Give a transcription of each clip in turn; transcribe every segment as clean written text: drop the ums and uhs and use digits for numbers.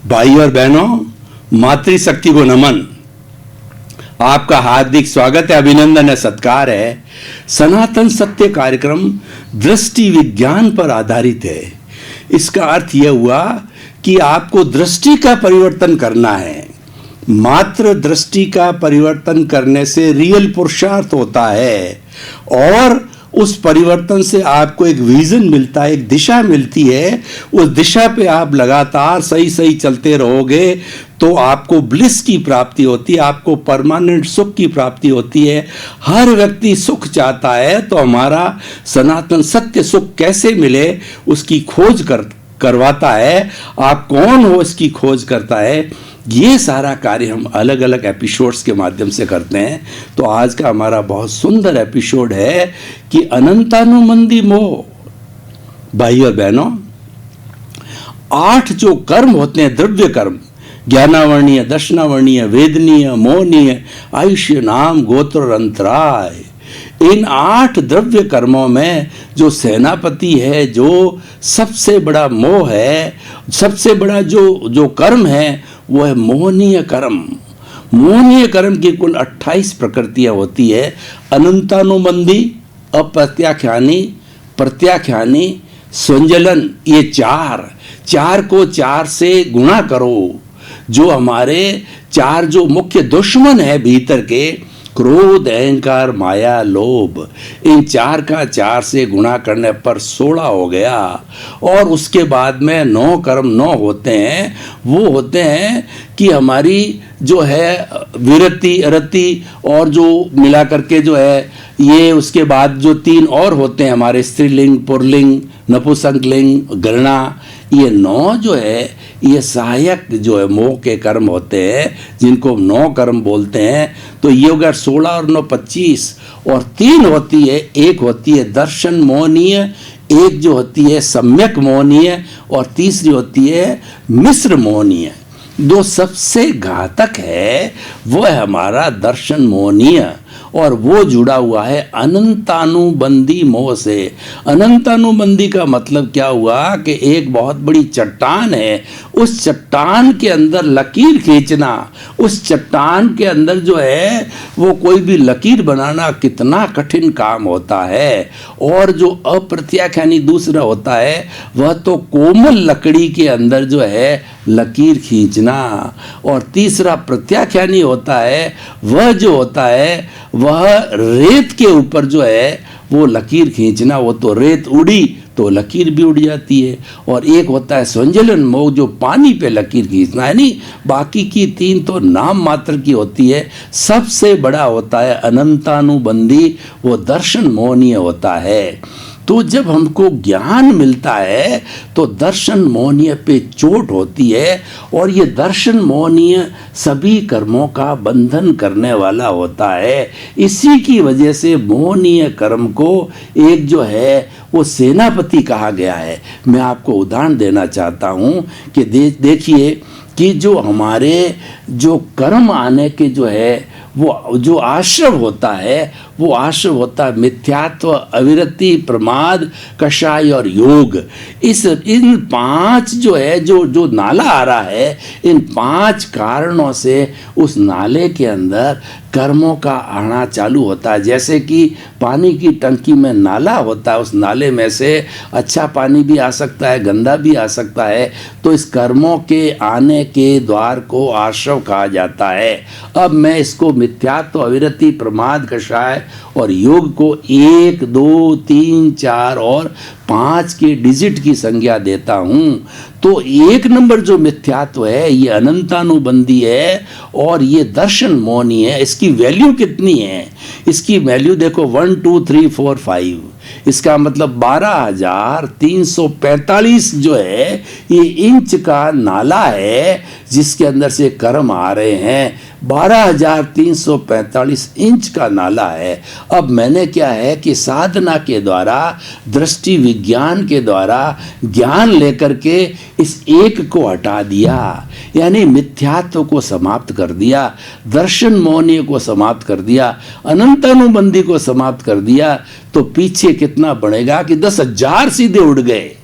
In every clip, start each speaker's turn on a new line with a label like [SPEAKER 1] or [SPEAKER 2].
[SPEAKER 1] भाई और बहनों, मातृशक्ति को नमन। आपका हार्दिक स्वागत है, अभिनंदन है, सत्कार है। सनातन सत्य कार्यक्रम दृष्टि विज्ञान पर आधारित है। इसका अर्थ यह हुआ कि आपको दृष्टि का परिवर्तन करना है। मात्र दृष्टि का परिवर्तन करने से रियल पुरुषार्थ होता है और उस परिवर्तन से आपको एक विजन मिलता है, एक दिशा मिलती है। उस दिशा पे आप लगातार सही चलते रहोगे तो आपको ब्लिस की प्राप्ति होती है, आपको परमानेंट सुख की प्राप्ति होती है। हर व्यक्ति सुख चाहता है, तो हमारा सनातन सत्य सुख कैसे मिले उसकी खोज करवाता है। आप कौन हो इसकी खोज करता है। ये सारा कार्य हम अलग अलग एपिसोड्स के माध्यम से करते हैं। तो आज का हमारा बहुत सुंदर एपिसोड है कि अनंतानुबंधी मोह। भाई और बहनों, 8 जो कर्म होते हैं, द्रव्य कर्म, ज्ञानावर्णीय, दर्शनावर्णीय, वेदनीय, मोहनीय, आयुष्य, नाम, गोत्र और अंतराय, इन 8 द्रव्य कर्मों में जो सेनापति है, जो सबसे बड़ा मोह है, सबसे बड़ा जो कर्म है वो है मोहनीय कर्म। मोहनीय कर्म की कुल 28 प्रकृतियां होती है। अनंतानुबंधी, अप्रत्याख्यानी, प्रत्याख्यानी, संजलन, ये चार को 4 से गुणा करो। जो हमारे 4 जो मुख्य दुश्मन है भीतर के, क्रोध, अहंकार, माया, लोभ, इन 4 का 4 से गुणा करने पर 16 हो गया। और उसके बाद में 9 कर्म 9 होते हैं। वो होते हैं कि हमारी जो है विरति, अरति और जो मिला करके जो है ये, उसके बाद जो 3 और होते हैं हमारे, स्त्रीलिंग, पुरलिंग, नपुंसकलिंग, गणना, ये 9 जो है ये सहायक जो है मोह के कर्म होते हैं, जिनको 9 कर्म बोलते हैं। तो ये हो गया 16 और 9 25। और 3 होती है, एक होती है दर्शन मोहनीय, एक जो होती है सम्यक मोहनीय, और तीसरी होती है मिश्र मोहनीय। जो सबसे घातक है वो है हमारा दर्शन मोहनीय, और वो जुड़ा हुआ है अनंतानुबंधी मोह से। अनंतानुबंधी का मतलब क्या हुआ कि एक बहुत बड़ी चट्टान है, उस चट्टान के अंदर लकीर खींचना, उस चट्टान के अंदर जो है वो कोई भी लकीर बनाना कितना कठिन काम होता है। और जो अप्रत्याख्यानी दूसरा होता है, वह तो कोमल लकड़ी के अंदर जो है लकीर खींचना। और तीसरा प्रत्याख्यानी होता है, वह जो होता है वह रेत के ऊपर जो है वो लकीर खींचना। वो तो रेत उड़ी तो लकीर भी उड़ जाती है। और एक होता है संजलन मोह, जो पानी पे लकीर खींचना है। नहीं, बाकी की 3 तो नाम मात्र की होती है। सबसे बड़ा होता है अनंतानुबंधी, वो दर्शन मोहनीय होता है। तो जब हमको ज्ञान मिलता है तो दर्शन मोहनीय पे चोट होती है, और ये दर्शन मोहनीय सभी कर्मों का बंधन करने वाला होता है। इसी की वजह से मोहनीय कर्म को एक जो है वो सेनापति कहा गया है। मैं आपको उदाहरण देना चाहता हूँ कि देखिए कि जो हमारे जो कर्म आने के जो है वो जो आश्रव होता है, वो आश्रव होता है मिथ्यात्व, अविरति, प्रमाद, कषाय और योग। इन 5 जो है जो नाला आ रहा है, इन 5 कारणों से उस नाले के अंदर कर्मों का आना चालू होता है। जैसे कि पानी की टंकी में नाला होता है, उस नाले में से अच्छा पानी भी आ सकता है, गंदा भी आ सकता है। तो इस कर्मों के आने के द्वार को आश्रव कहा जाता है। अब मैं इसको मिथ्यात्व, अविरति, प्रमाद, कषाय और योग को 1 2 3 4 और 5 के डिजिट की संज्ञा देता हूँ। तो 1 नंबर जो मिथ्यात्व है ये अनंतानुबंधी है, और ये दर्शन मोहनीय है। इसकी वैल्यू कितनी है? इसकी वैल्यू देखो 1 2 3 4 5। इसका मतलब 12,345 जो है ये इंच का नाला है, जिसके अंदर से कर्म आ रहे हैं। 12,345 इंच का नाला है। अब मैंने क्या है कि साधना के द्वारा, दृष्टि विज्ञान के द्वारा ज्ञान लेकर के इस एक को हटा दिया, यानी मिथ्यात्व को समाप्त कर दिया, दर्शन मोहनीय को समाप्त कर दिया, अनंतानुबंधी को समाप्त कर दिया। तो पीछे कितना बढ़ेगा कि 10,000 सीधे उड़ गए।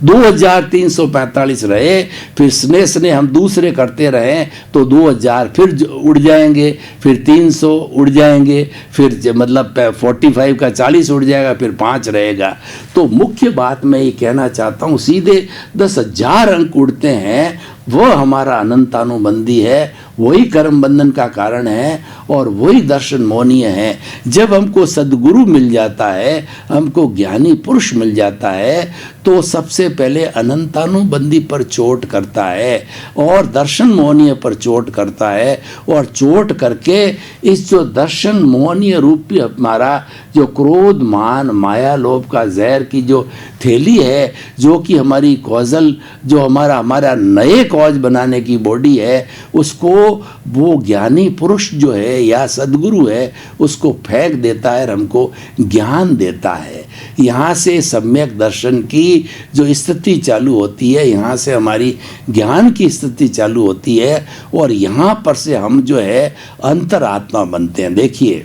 [SPEAKER 1] 2345 रहे, फिर स्नेह स्नेह हम दूसरे करते रहें तो 2000 फिर उड़ जाएंगे, फिर 300 उड़ जाएंगे, फिर मतलब 45 का 40 उड़ जाएगा, फिर 5 रहेगा। तो मुख्य बात मैं ये कहना चाहता हूँ, सीधे 10,000 अंक उड़ते हैं, वह हमारा अनंतानुबंधी है, वही कर्म बंधन का कारण है और वही दर्शन मोहनीय है। जब हमको सद्गुरु मिल जाता है, हमको ज्ञानी पुरुष मिल जाता है, तो सबसे पहले अनंतानुबंधी पर चोट करता है और दर्शन मोहनीय पर चोट करता है, और चोट करके इस जो दर्शन मोहनीय रूपी हमारा जो क्रोध मान माया लोभ का जहर की जो थैली है, जो कि हमारी कॉजल जो हमारा नए कॉज बनाने की बॉडी है, उसको वो ज्ञानी पुरुष जो है या सद्गुरु है उसको फेंक देता है और हमको ज्ञान देता है। यहाँ से सम्यक दर्शन की जो स्थिति चालू होती है, यहाँ से हमारी ज्ञान की स्थिति चालू होती है, और यहाँ पर से हम जो है अंतरात्मा बनते हैं। देखिए,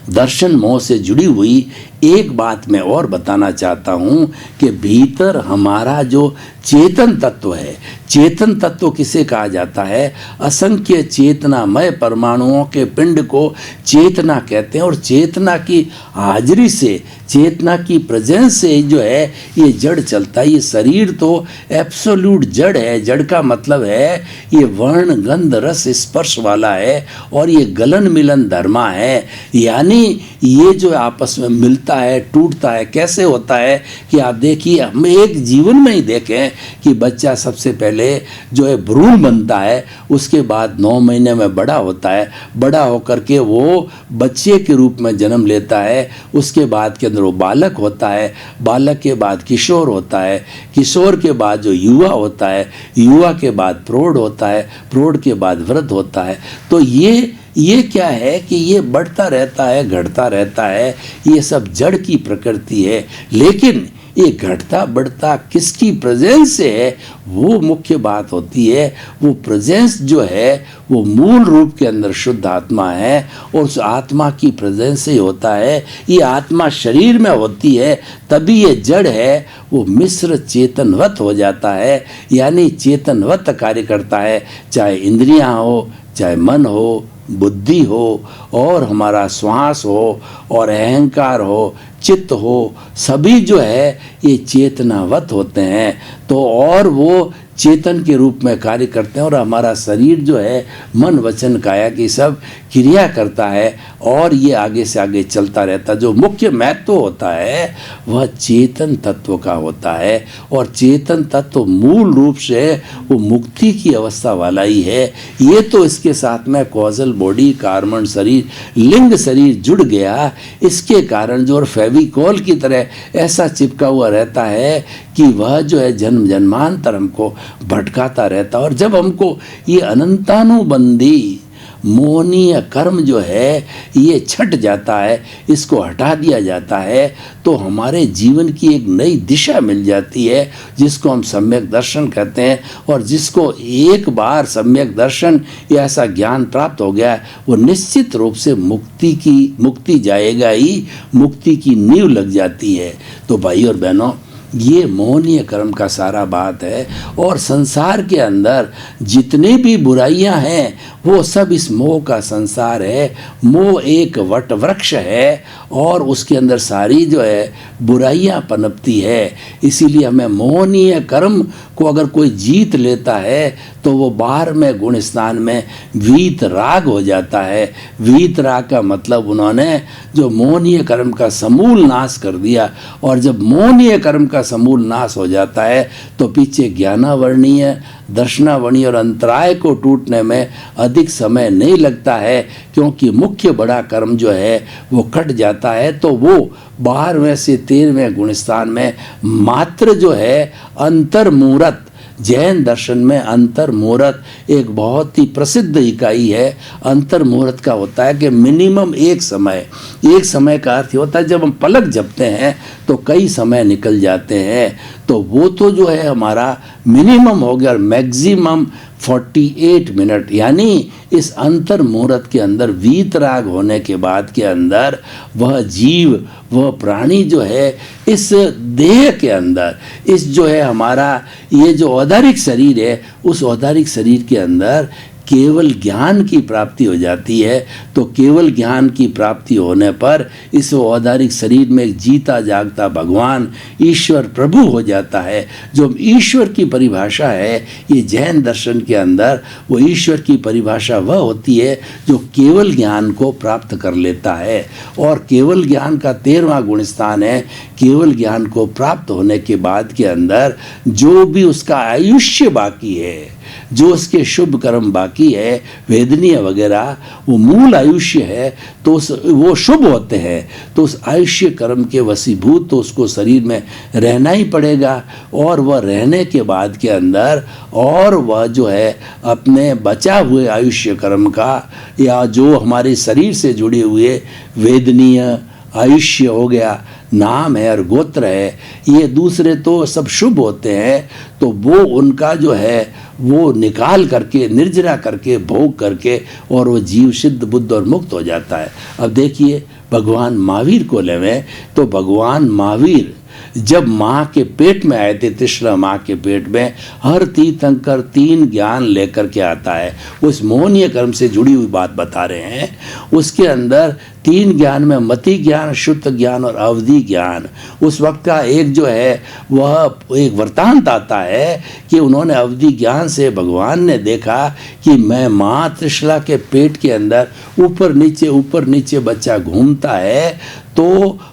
[SPEAKER 1] दर्शन मोह से जुड़ी हुई एक बात मैं और बताना चाहता हूँ कि भीतर हमारा जो चेतन तत्व है, चेतन तत्व किसे कहा जाता है? असंख्य चेतनामय परमाणुओं के पिंड को चेतना कहते हैं, और चेतना की हाजिरी से, चेतना की प्रेजेंस से जो है ये जड़ चलता है। ये शरीर तो एब्सोल्यूट जड़ है, जड़ का मतलब है ये वर्ण गंध रस स्पर्श वाला है, और ये गलन मिलन धर्मा है, यानी ये जो आपस में मिलता है टूटता है। कैसे होता है कि आप देखिए, हम एक जीवन में ही देखें कि बच्चा सबसे पहले जो है भ्रूण बनता है, उसके बाद 9 महीने में बड़ा होता है, बड़ा होकर के वो बच्चे के रूप में जन्म लेता है, उसके बाद के अंदर वो बालक होता है, बालक के बाद किशोर होता है, किशोर के बाद जो युवा होता है, युवा के बाद प्रौढ़ होता है, प्रौढ़ के बाद वृद्ध होता है। तो ये क्या है कि ये बढ़ता रहता है, घटता रहता है, ये सब जड़ की प्रकृति है। लेकिन ये घटता बढ़ता किसकी प्रेजेंस से है, वो मुख्य बात होती है। वो प्रेजेंस जो है वो मूल रूप के अंदर शुद्ध आत्मा है, और उस आत्मा की प्रेजेंस से होता है। ये आत्मा शरीर में होती है, तभी ये जड़ है वो मिश्र चेतनवत हो जाता है, यानी चेतनवत कार्य करता है। चाहे इंद्रियां हो, चाहे मन हो, बुद्धि हो, और हमारा श्वास हो, और अहंकार हो, चित्त हो, सभी जो है ये चेतनावत होते हैं। तो और वो चेतन के रूप में कार्य करते हैं, और हमारा शरीर जो है मन वचन काया की सब क्रिया करता है, और ये आगे से आगे चलता रहता है। जो मुख्य महत्व होता है वह चेतन तत्व का होता है, और चेतन तत्व मूल रूप से वो मुक्ति की अवस्था वाला ही है। ये तो इसके साथ में कॉजल बॉडी, कार्बन शरीर, लिंग शरीर जुड़ गया, इसके कारण जो फेविकॉल की तरह ऐसा चिपका हुआ रहता है कि वह जो है जन्म जन्मांतर हमको भटकाता रहता। और जब हमको ये अनंतानुबंधी मोहनीय कर्म जो है ये छट जाता है, इसको हटा दिया जाता है, तो हमारे जीवन की एक नई दिशा मिल जाती है, जिसको हम सम्यक दर्शन कहते हैं। और जिसको एक बार सम्यक दर्शन या ऐसा ज्ञान प्राप्त हो गया, वो निश्चित रूप से मुक्ति जाएगा ही, मुक्ति की नींव लग जाती है। तो भाई और बहनों, ये मोहनीय कर्म का सारा बात है। और संसार के अंदर जितनी भी बुराइयां हैं वो सब इस मोह का संसार है। मोह एक वट वृक्ष है, और उसके अंदर सारी जो है बुराइयां पनपती है। इसीलिए हमें मोहनीय कर्म को अगर कोई जीत लेता है तो वो बाहर में गुण स्थान में वीत राग हो जाता है। वीत राग का मतलब उन्होंने जो मोहनीय कर्म का समूल नाश कर दिया। और जब मोहनीय कर्म का समूल नाश हो जाता है तो पीछे ज्ञानावर्णीय, दर्शनावर्णीय और अंतराय को टूटने में अधिक समय नहीं लगता है, क्योंकि मुख्य बड़ा कर्म जो है वो कट जाता है। तो वो 12वें से 13वें गुणस्थान में मात्र जो है अंतर्मूर्त, जैन दर्शन में अंतर्मूर्त एक बहुत ही प्रसिद्ध इकाई है। अंतर्मूर्त का होता है कि मिनिमम एक समय का अर्थ होता है जब हम पलक झपते हैं तो कई समय निकल जाते हैं। तो वो तो जो है हमारा मिनिमम हो गया, और मैक्सिमम 48 मिनट, यानी इस अंतर मुहूर्त के अंदर वीतराग होने के बाद के अंदर वह जीव, वह प्राणी जो है इस देह के अंदर, इस जो है हमारा ये जो औदारिक शरीर है, उस औदारिक शरीर के अंदर केवल ज्ञान की प्राप्ति हो जाती है। तो केवल ज्ञान की प्राप्ति होने पर इस औदारिक शरीर में जीता जागता भगवान ईश्वर प्रभु हो जाता है। जो ईश्वर की परिभाषा है ये जैन दर्शन के अंदर, वो ईश्वर की परिभाषा वह होती है जो केवल ज्ञान को प्राप्त कर लेता है। और केवल ज्ञान का 13वां गुण स्थान है, केवल ज्ञान को प्राप्त होने के बाद के अंदर जो भी उसका आयुष्य बाकी है, जो उसके शुभ कर्म बाकी है, वेदनीय वगैरह, वो मूल आयुष्य है, तो वो शुभ होते हैं। तो उस आयुष्य कर्म के वशीभूत तो उसको शरीर में रहना ही पड़ेगा। और वह रहने के बाद के अंदर और वह जो है अपने बचा हुए आयुष्य कर्म का, या जो हमारे शरीर से जुड़े हुए वेदनीय आयुष्य हो गया, नाम है और गोत्र है, ये दूसरे तो सब शुभ होते हैं, तो वो उनका जो है वो निकाल करके, निर्जरा करके, भोग करके, और वो जीव सिद्ध बुद्ध और मुक्त हो जाता है। अब देखिए भगवान महावीर को लेवें तो भगवान महावीर जब माँ के पेट में आए थे, तीसरा माँ के पेट में, हर तीर्थंकर 3 ज्ञान लेकर के आता है। उस मोहनीय कर्म से जुड़ी हुई बात बता रहे हैं। उसके अंदर 3 ज्ञान में मति ज्ञान, शुद्ध ज्ञान और अवधि ज्ञान। उस वक्त का एक जो है वह एक वृत्तांत आता है कि उन्होंने अवधि ज्ञान से भगवान ने देखा कि मैं माँ त्रिशला के पेट के अंदर ऊपर नीचे बच्चा घूमता है, तो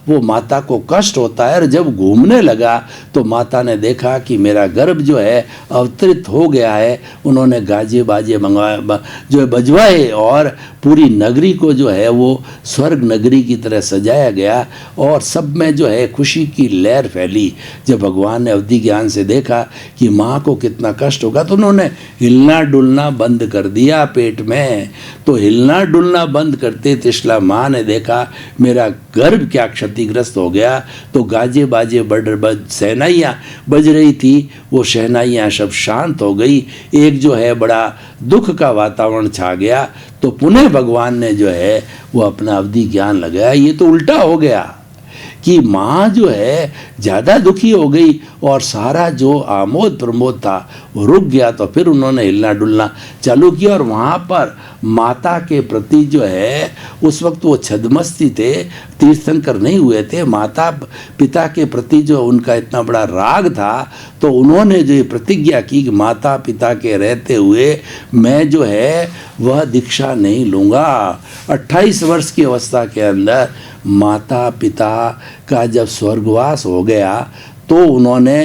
[SPEAKER 1] वो माता को कष्ट होता है। और जब घूमने लगा तो माता ने देखा कि मेरा गर्भ जो है अवतरित हो गया है। उन्होंने गाजे बाजे मंगवाए, जो है बजवाए, और पूरी नगरी को जो है वो स्वर्ग नगरी की तरह सजाया गया, और सब में जो है खुशी की लहर फैली। जब भगवान ने अवधि ज्ञान से देखा कि माँ को कितना कष्ट होगा, तो उन्होंने हिलना डुलना बंद कर दिया पेट में। तो हिलना डुलना बंद करते त्रिशला माँ ने देखा मेरा गर्भ क्या क्षतिग्रस्त हो गया। तो गाजे बाजे शहनाइयाँ बज रही थी, वो शहनाइयाँ सब शांत हो गई। एक जो है बड़ा दुख का वातावरण छा गया। तो पुनः भगवान ने जो है वो अपना अवधि ज्ञान लगाया। ये तो उल्टा हो गया कि माँ जो है ज़्यादा दुखी हो गई और सारा जो आमोद प्रमोद था वो रुक गया। तो फिर उन्होंने हिलना डुलना चालू किया, और वहाँ पर माता के प्रति जो है उस वक्त वो छद्मस्ती थे, तीर्थंकर नहीं हुए थे। माता पिता के प्रति जो उनका इतना बड़ा राग था, तो उन्होंने जो प्रतिज्ञा की कि माता पिता के रहते हुए मैं जो है वह दीक्षा नहीं लूँगा। 28 वर्ष की अवस्था के अंदर माता पिता का जब स्वर्गवास हो गया, तो उन्होंने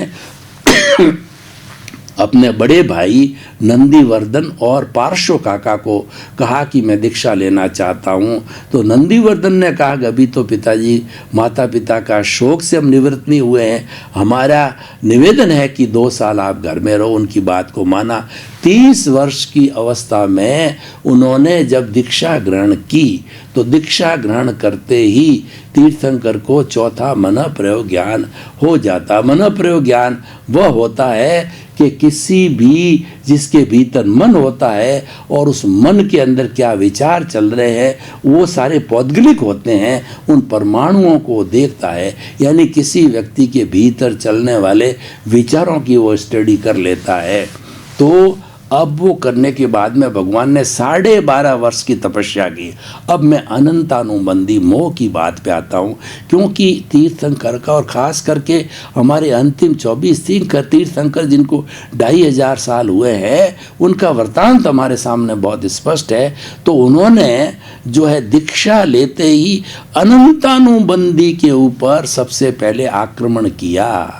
[SPEAKER 1] अपने बड़े भाई नंदीवर्धन और पार्श्व काका को कहा कि मैं दीक्षा लेना चाहता हूँ। तो नंदीवर्धन ने कहा कि अभी तो पिताजी माता पिता का शोक से हम निवृत्त नहीं हुए हैं, हमारा निवेदन है कि 2 साल आप घर में रहो। उनकी बात को माना। 30 वर्ष की अवस्था में उन्होंने जब दीक्षा ग्रहण की, तो दीक्षा ग्रहण करते ही तीर्थंकर को चौथा मन प्रयोग ज्ञान हो जाता। मन प्रयोग ज्ञान वह होता है कि किसी भी जिसके भीतर मन होता है और उस मन के अंदर क्या विचार चल रहे हैं, वो सारे पौद्गलिक होते हैं, उन परमाणुओं को देखता है। यानी किसी व्यक्ति के भीतर चलने वाले विचारों की वो स्टडी कर लेता है। तो अब वो करने के बाद में भगवान ने 12.5 वर्ष की तपस्या की। अब मैं अनंतानुबंधी मोह की बात पे आता हूँ, क्योंकि तीर्थंकर का और ख़ास करके हमारे अंतिम 24 तीर्थंकर जिनको 2500 साल हुए हैं, उनका वृत्तांत हमारे सामने बहुत स्पष्ट है। तो उन्होंने जो है दीक्षा लेते ही अनंतानुबंधी के ऊपर सबसे पहले आक्रमण किया।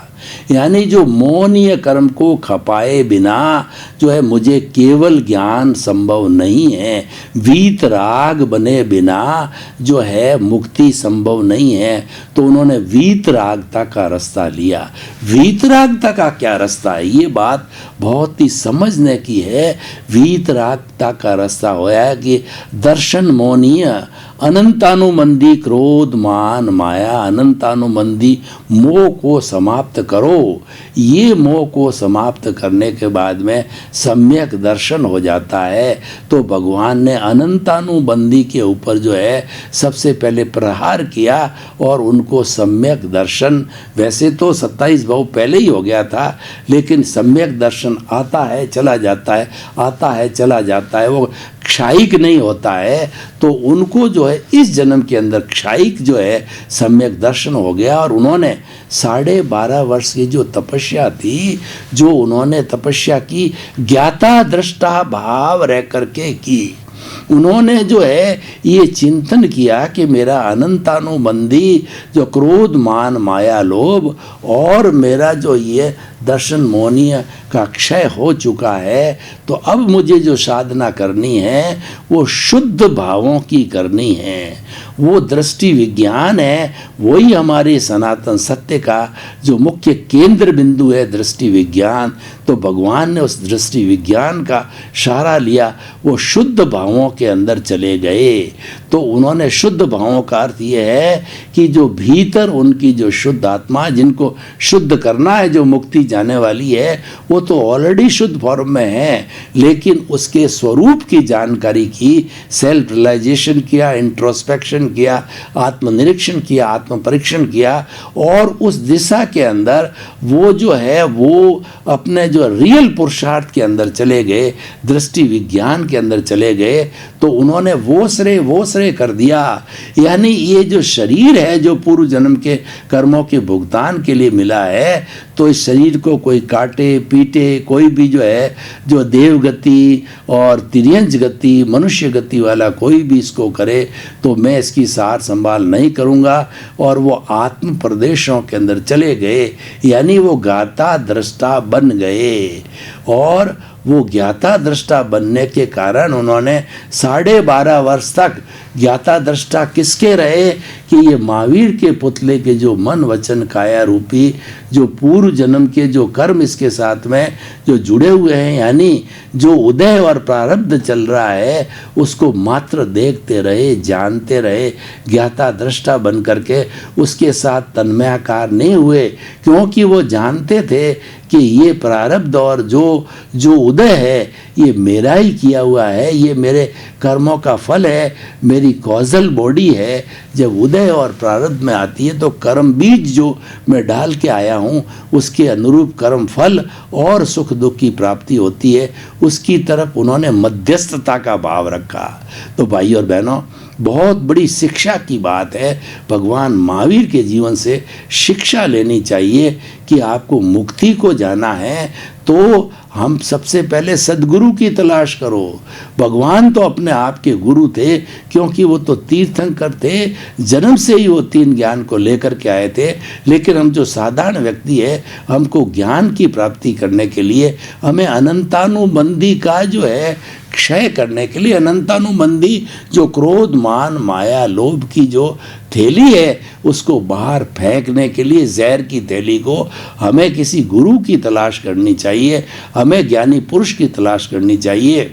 [SPEAKER 1] यानी जो मौनीय कर्म को खपाए बिना जो है मुझे केवल ज्ञान संभव नहीं है, वीतराग बने बिना जो है मुक्ति संभव नहीं है। तो उन्होंने वीतरागता का रास्ता लिया। वीतरागता का क्या रास्ता है, ये बात बहुत ही समझने की है। वीतरागता का रास्ता होया कि दर्शन मौनीय अनंतानुबंधी क्रोध मान माया, अनंतानुबंधी मोह को समाप्त करो। ये मोह को समाप्त करने के बाद में सम्यक दर्शन हो जाता है। तो भगवान ने अनंतानुबंधी के ऊपर जो है सबसे पहले प्रहार किया और उनको सम्यक दर्शन, वैसे तो 27 भाव पहले ही हो गया था, लेकिन सम्यक दर्शन आता है चला जाता है, आता है चला जाता है, वो क्षायिक नहीं होता है। तो उनको जो है इस जन्म के अंदर क्षायिक जो है सम्यक दर्शन हो गया और उन्होंने 12.5 वर्ष की जो तपस्या थी, जो उन्होंने तपस्या की, ज्ञाता दृष्टा भाव रह करके की। उन्होंने जो है ये चिंतन किया कि मेरा अनंतानुबंधी जो क्रोध मान माया लोभ और मेरा जो ये दर्शन मोहनीय का क्षय हो चुका है, तो अब मुझे जो साधना करनी है वो शुद्ध भावों की करनी है। वो दृष्टि विज्ञान है, वही हमारे सनातन सत्य का जो मुख्य केंद्र बिंदु है, दृष्टि विज्ञान। तो भगवान ने उस दृष्टि विज्ञान का सहारा लिया, वो शुद्ध भावों के अंदर चले गए। तो उन्होंने शुद्ध भावों का अर्थ ये है कि जो भीतर उनकी जो शुद्ध आत्मा, जिनको शुद्ध करना है, जो मुक्ति जाने वाली है, वो तो ऑलरेडी शुद्ध फॉर्म में है, लेकिन उसके स्वरूप की जानकारी की, सेल्फ रियलाइजेशन किया, इंट्रोस्पेक्शन किया, आत्मनिरीक्षण किया, आत्म परीक्षण किया और उस दिशा के अंदर वो जो है वो अपने जो रियल पुरुषार्थ के अंदर चले गए, दृष्टि विज्ञान के अंदर चले गए। तो उन्होंने वो श्रेय कर दिया। यानी ये जो शरीर है जो पूर्व जन्म के कर्मों के भुगतान के लिए मिला है, तो इस शरीर को कोई काटे पीटे, कोई भी जो है जो देव गति और तिर्यंच गति, मनुष्य गति वाला कोई भी इसको करे, तो मैं इसकी सार संभाल नहीं करूँगा। और वो आत्म प्रदेशों के अंदर चले गए, यानी वो ज्ञाता दृष्टा बन गए। और वो ज्ञाता दृष्टा बनने के कारण उन्होंने 12.5 वर्ष तक ज्ञाता दृष्टा किसके रहे कि ये महावीर के पुतले के जो मन वचन काया रूपी जो पूर्व जन्म के जो कर्म इसके साथ में जो जुड़े हुए हैं, यानी जो उदय और प्रारब्ध चल रहा है, उसको मात्र देखते रहे, जानते रहे, ज्ञाता दृष्टा बन करके उसके साथ तन्मयाकार नहीं हुए, क्योंकि वो जानते थे कि ये प्रारब्ध और जो उदय है ये मेरा ही किया हुआ है, ये मेरे कर्मों का फल है, मेरी कॉजल बॉडी है। जब उदय और प्रारब्ध में आती है तो कर्म बीज जो मैं डाल के आया हूँ उसके अनुरूप कर्म फल और सुख दुख की प्राप्ति होती है, उसकी तरफ उन्होंने मध्यस्थता का भाव रखा। तो भाई और बहनों, बहुत बड़ी शिक्षा की बात है। भगवान महावीर के जीवन से शिक्षा लेनी चाहिए कि आपको मुक्ति को जाना है तो हम सबसे पहले सद्गुरु की तलाश करो। भगवान तो अपने आप के गुरु थे, क्योंकि वो तो तीर्थंकर थे, जन्म से ही वो 3 ज्ञान को लेकर के आए थे। लेकिन हम जो साधारण व्यक्ति है, हमको ज्ञान की प्राप्ति करने के लिए हमें अनंतानुबंधी का जो है क्षय करने के लिए, अनंतानुबंधी जो क्रोध मान माया लोभ की जो थैली है उसको बाहर फेंकने के लिए, जहर की थैली को, हमें किसी गुरु की तलाश करनी चाहिए, हमें ज्ञानी पुरुष की तलाश करनी चाहिए।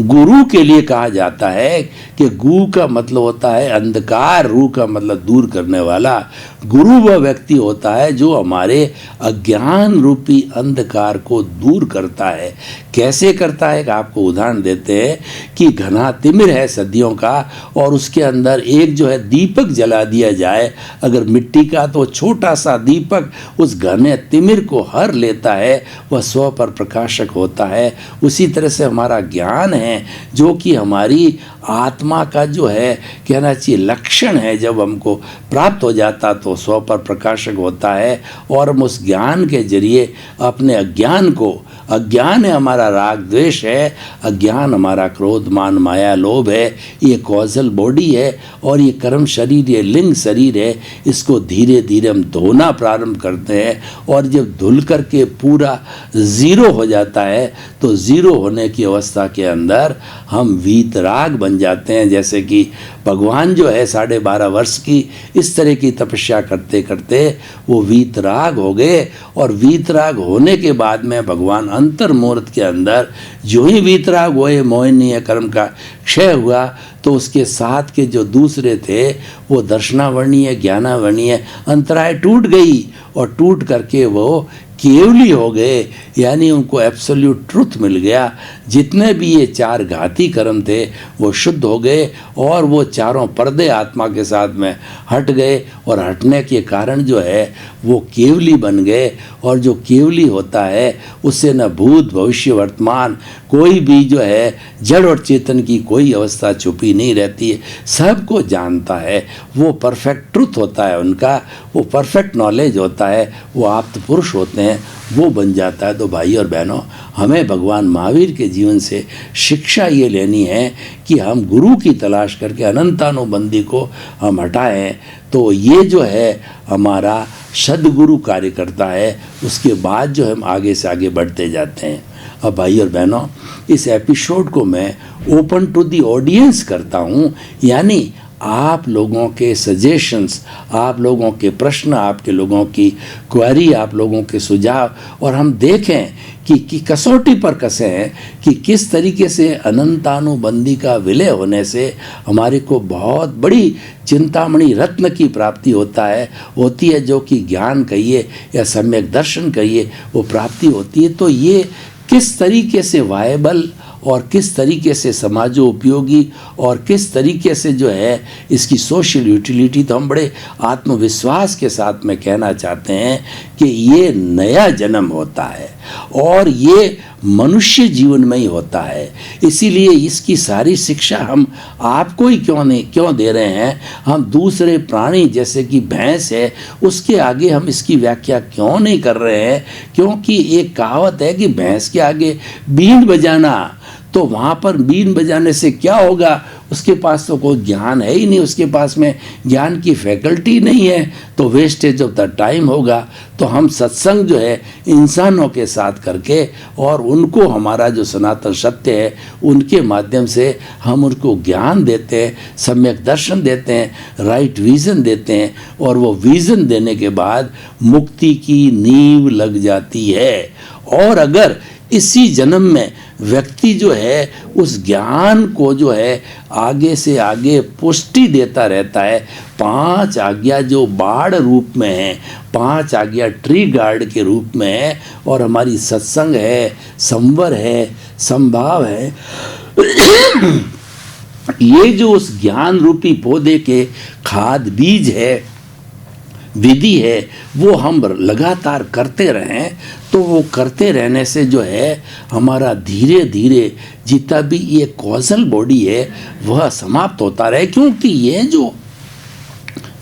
[SPEAKER 1] गुरु के लिए कहा जाता है कि गु का मतलब होता है अंधकार, रू का मतलब दूर करने वाला। गुरु वह व्यक्ति होता है जो हमारे अज्ञान रूपी अंधकार को दूर करता है। कैसे करता है? आपको उदाहरण देते हैं कि घना तिमिर है सदियों का और उसके अंदर एक जो है दीपक जला दिया जाए, अगर मिट्टी का, तो छोटा सा दीपक उस घने तिमिर को हर लेता है, वह स्व पर प्रकाशक होता है। उसी तरह से हमारा ज्ञान है जो कि हमारी आत्मा का जो है कहना चाहिए लक्षण है, जब हमको प्राप्त हो जाता तो स्व पर प्रकाशक होता है और हम उस ज्ञान के जरिए अपने अज्ञान को, अज्ञान है हमारा राग द्वेष है, अज्ञान हमारा क्रोध मान माया लोभ है, ये कॉजल बॉडी है और ये कर्म शरीर, ये लिंग शरीर है, इसको धीरे धीरे हम धोना प्रारंभ करते हैं और जब धुल करके पूरा ज़ीरो हो जाता है तो ज़ीरो होने की अवस्था के अंदर हम वीतराग बन जाते हैं। जैसे कि भगवान जो है 12.5 वर्ष की इस तरह की तपस्या करते करते वो वीतराग हो गए और वीतराग होने के बाद में भगवान अंतर मुहूर्त के अंदर जो ही वीतराग हुए, मोहिनी कर्म का क्षय हुआ, तो उसके साथ के जो दूसरे थे वो दर्शनावर्णीय ज्ञानावर्णीय अंतराय टूट गई और टूट करके वो केवली हो गए, यानी उनको एब्सोल्यूट ट्रुथ मिल गया। जितने भी ये चार घाती कर्म थे वो शुद्ध हो गए और वो चारों पर्दे आत्मा के साथ में हट गए और हटने के कारण जो है वो केवली बन गए। और जो केवली होता है उससे न भूत भविष्य वर्तमान कोई भी जो है जड़ और चेतन की कोई अवस्था छुपी नहीं रहती है, सबको जानता है। वो परफेक्ट ट्रुथ होता है उनका, वो परफेक्ट नॉलेज होता है, वो आप्त पुरुष होते हैं, वो बन जाता है। तो भाई और बहनों, हमें भगवान महावीर के जीवन से शिक्षा ये लेनी है कि हम गुरु की तलाश करके अनंतानुबंधी को हम हटाएं, तो ये जो है हमारा सद्गुरु कार्य करता है। उसके बाद जो हम आगे से आगे बढ़ते जाते हैं। अब भाई और बहनों, इस एपिसोड को मैं ओपन टू दी ऑडियंस करता हूँ, यानी आप लोगों के सजेशंस, आप लोगों के प्रश्न, आपके लोगों की क्वेरी, आप लोगों के सुझाव, और हम देखें कि कसौटी पर कसे हैं कि किस तरीके से अनंतानुबंधी का विलय होने से हमारे को बहुत बड़ी चिंतामणि रत्न की प्राप्ति होती है, जो कि ज्ञान कहिए या सम्यक दर्शन कहिए, वो प्राप्ति होती है। तो ये किस तरीके से वायबल और किस तरीके से समाजोपयोगी और किस तरीके से जो है इसकी सोशल यूटिलिटी, तो हम बड़े आत्मविश्वास के साथ में कहना चाहते हैं कि ये नया जन्म होता है और ये मनुष्य जीवन में ही होता है। इसीलिए इसकी सारी शिक्षा हम आपको ही क्यों दे रहे हैं। हम दूसरे प्राणी जैसे कि भैंस है उसके आगे हम इसकी व्याख्या क्यों नहीं कर रहे हैं, क्योंकि एक कहावत है कि भैंस के आगे बीन बजाना, तो वहाँ पर बीन बजाने से क्या होगा, उसके पास तो कोई ज्ञान है ही नहीं, उसके पास में ज्ञान की फैकल्टी नहीं है, तो वेस्टेज ऑफ द टाइम होगा। तो हम सत्संग जो है इंसानों के साथ करके और उनको हमारा जो सनातन सत्य है उनके माध्यम से हम उनको ज्ञान देते हैं, सम्यक दर्शन देते हैं, राइट विज़न देते हैं, और वो विज़न देने के बाद मुक्ति की नींव लग जाती है। और अगर इसी जन्म में व्यक्ति जो है उस ज्ञान को जो है आगे से आगे पुष्टि देता रहता है, 5 आज्ञा जो बाढ़ रूप में है, 5 आज्ञा ट्री गार्ड के रूप में है, और हमारी सत्संग है, संवर है, संभाव है, ये जो उस ज्ञान रूपी पौधे के खाद बीज है, विधि है, वो हम लगातार करते रहें, तो वो करते रहने से जो है हमारा धीरे धीरे जितना भी ये कॉजल बॉडी है वह समाप्त होता रहे। क्योंकि ये जो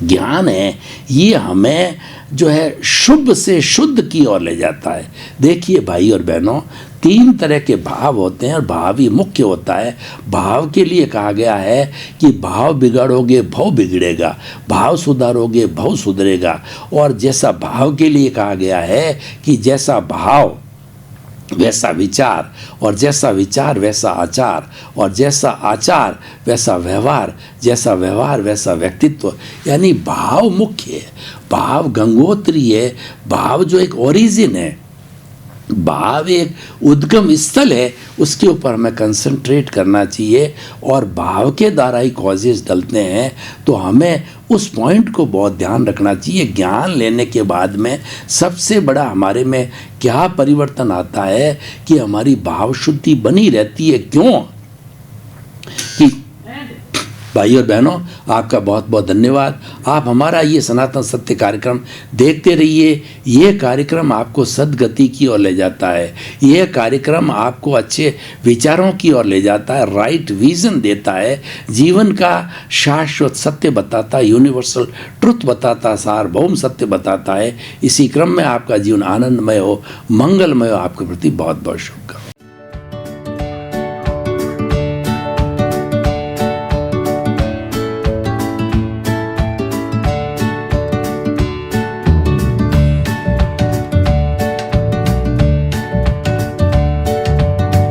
[SPEAKER 1] ज्ञान है ये हमें जो है शुभ से शुद्ध की ओर ले जाता है। देखिए भाई और बहनों, 3 तरह के भाव होते हैं और भाव ही मुख्य होता है। भाव के लिए कहा गया है कि भाव बिगाड़ोगे भव बिगड़ेगा, भाव सुधारोगे भव सुधरेगा। और जैसा भाव के लिए कहा गया है कि जैसा भाव वैसा विचार, और जैसा विचार वैसा आचार, और जैसा आचार वैसा व्यवहार, जैसा व्यवहार वैसा व्यक्तित्व। यानी भाव मुख्य है, भाव गंगोत्री है, भाव जो एक ओरिजिन है, भाव एक उद्गम स्थल है, उसके ऊपर हमें कंसंट्रेट करना चाहिए। और भाव के द्वारा ही कॉजेज डलते हैं, तो हमें उस पॉइंट को बहुत ध्यान रखना चाहिए। ज्ञान लेने के बाद में सबसे बड़ा हमारे में क्या परिवर्तन आता है कि हमारी भाव शुद्धि बनी रहती है। क्यों कि भाई और बहनों, आपका बहुत बहुत धन्यवाद। आप हमारा ये सनातन सत्य कार्यक्रम देखते रहिए। ये कार्यक्रम आपको सद्गति की ओर ले जाता है, ये कार्यक्रम आपको अच्छे विचारों की ओर ले जाता है, राइट विजन देता है, जीवन का शाश्वत सत्य बताता है, यूनिवर्सल ट्रुथ बताता है, सार्वभौम सत्य बताता है। इसी क्रम में आपका जीवन आनंदमय हो, मंगलमय हो। आपके प्रति बहुत बहुत शुभकामनाएं।